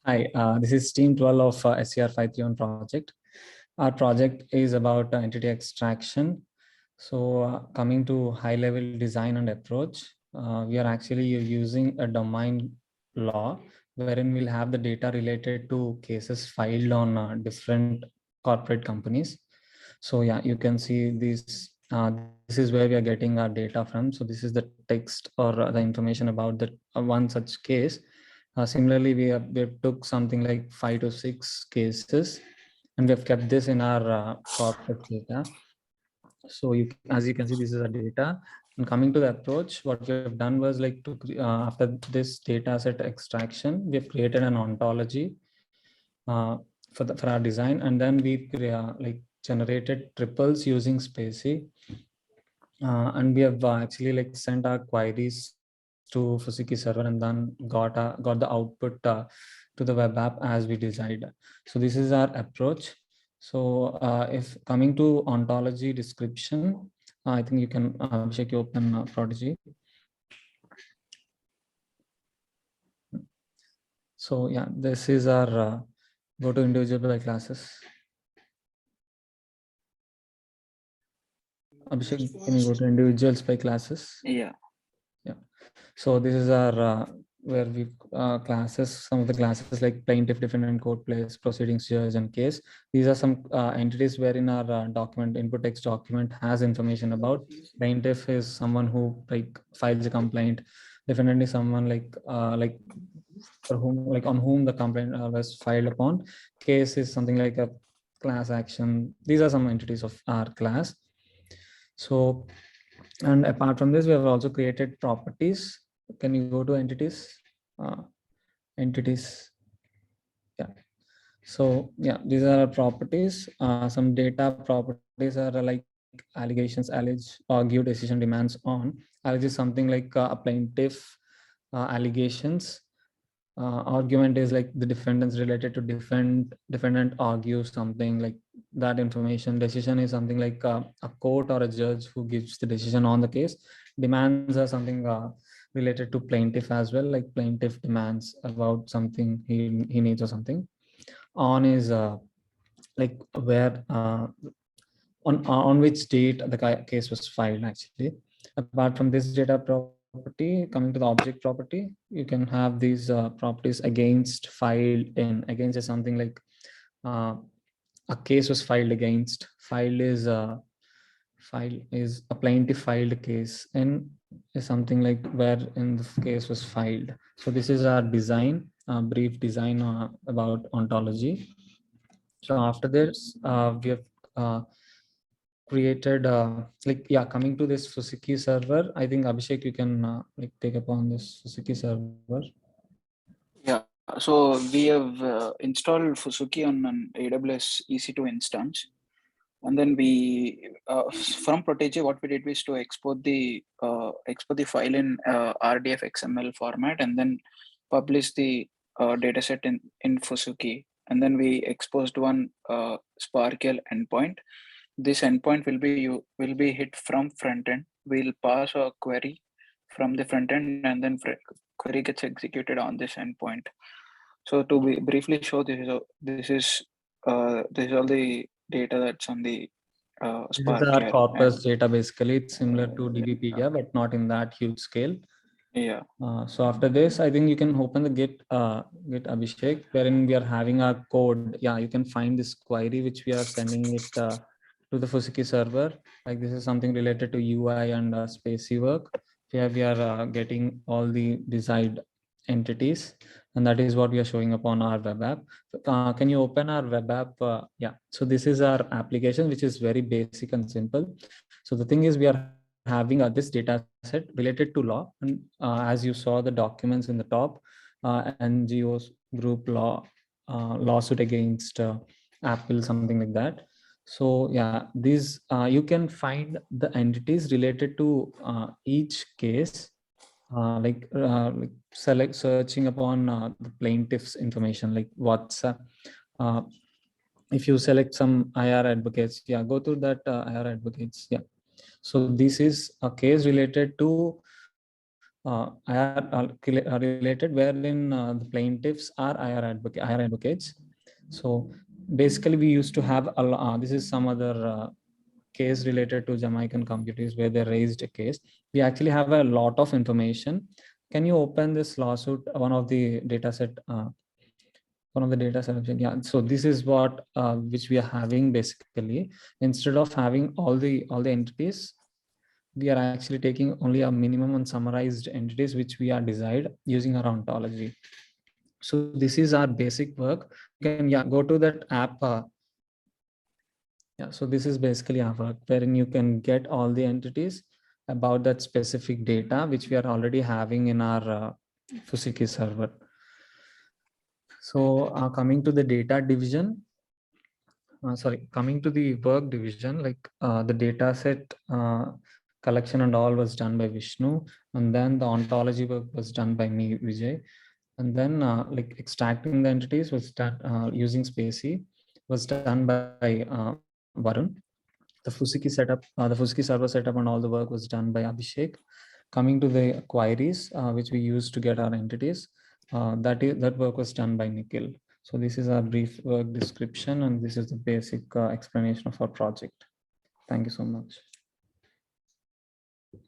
Hi, this is Team 12 of SCR 531 project. Our project is about entity extraction. So coming to high level design and approach, we are actually using a domain law wherein we'll have the data related to cases filed on different corporate companies. So yeah, you can see this. This is where we are getting our data from. So this is the text or the information about the one such case. Similarly, we took something like 5 to 6 cases, and we have kept this in our corpus data. So as you can see, this is a data. And coming to the approach, what we have done was like after this data set extraction, we have created an ontology uh, for our design, and then we like generated triples using Spacy. And we have actually like sent our queries to Fusuki server and then got the output to the web app as we desired. So this is our approach. So if coming to ontology description, I think you can Abhishek, you open Prodigy. So yeah, this is our go to individual by classes. Abhishek, can you go to individuals by classes? Yeah. Yeah. So this is our where we classes, some of the classes like plaintiff, defendant, court, place, proceedings, judge, and case. These are some entities wherein our document, input text document has information about. Plaintiff is someone who like files a complaint. Defendant is someone like for whom, like on whom the complaint was filed upon. Case is something like a class action. These are some entities of our class. So, and apart from this, we have also created properties. Can you go to entities? Uh, entities. Yeah. So yeah, these are our properties. Some data properties are like allegations, allege, argue, decision, demands on. Allege is something like a plaintiff allegations. Argument is like the defendants related to defendant argues something like that information. Decision is something like a court or a judge who gives the decision on the case. Demands are something related to plaintiff as well, like plaintiff demands about something he needs or something. On is like where on which date the case was filed actually. Apart from this data property, coming to the object property, you can have these properties against, filed in. Against is something like uh, a case was filed against. File is a plaintiff filed a case, and is something like where in the case was filed. So this is our design, brief design about ontology. So after this, we have created like yeah, coming to this Fusuki server. I think Abhishek, you can like take upon this Fusuki server. Yeah. So we have installed Fusuki on an AWS EC2 instance. And then we, from Protege, what we did was to export the file in RDF XML format, and then publish the dataset in Fusuki. And then we exposed one SPARQL endpoint. This endpoint will be hit from front end. We'll pass a query from the front end, and then query gets executed on this endpoint. So to briefly show, this is all the data that's on the This is our SPARQL. corpus And data. Basically, it's similar to DBpedia, but not in that huge scale. yeah. So after this, I think you can open the Git Abhishek, wherein we are having our code. Yeah, you can find this query which we are sending it to the Fusuki server. Like this is something related to UI and Spacy work. Here we are getting all the desired entities, and that is what we are showing up on our web app. Can you open our web app? Yeah. So this is our application, which is very basic and simple. So the thing is, we are having this data set related to law, and as you saw the documents in the top, NGOs group law, lawsuit against Apple, something like that. So yeah, these you can find the entities related to each case, like searching upon the plaintiff's information, like what's uh, if you select some IR advocates, yeah, go to that IR advocates, yeah. So this is a case related to related, wherein the plaintiffs are IR advocates. So basically, we used to have this is some other case related to Jamaican computers where they raised a case. We actually have a lot of information. Can you open this lawsuit? One of the data set. One of the data sets. Yeah. So this is what which we are having basically. Instead of having all the entities, we are actually taking only a minimum and summarized entities which we are designed using our ontology. So this is our basic work. You can go to that app. So this is basically our work wherein you can get all the entities about that specific data which we are already having in our Fusuki server. So coming to the data division, coming to the work division, like the data set collection and all was done by Vishnu, and then the ontology work was done by me, Vijay, and then like extracting the entities was done using Spacie, was done by Varun. The Fusuki server setup and all the work was done by Abhishek. Coming to the queries which we use to get our entities, that work was done by Nikhil. So this is our brief work description, and this is the basic explanation of our project. Thank you so much.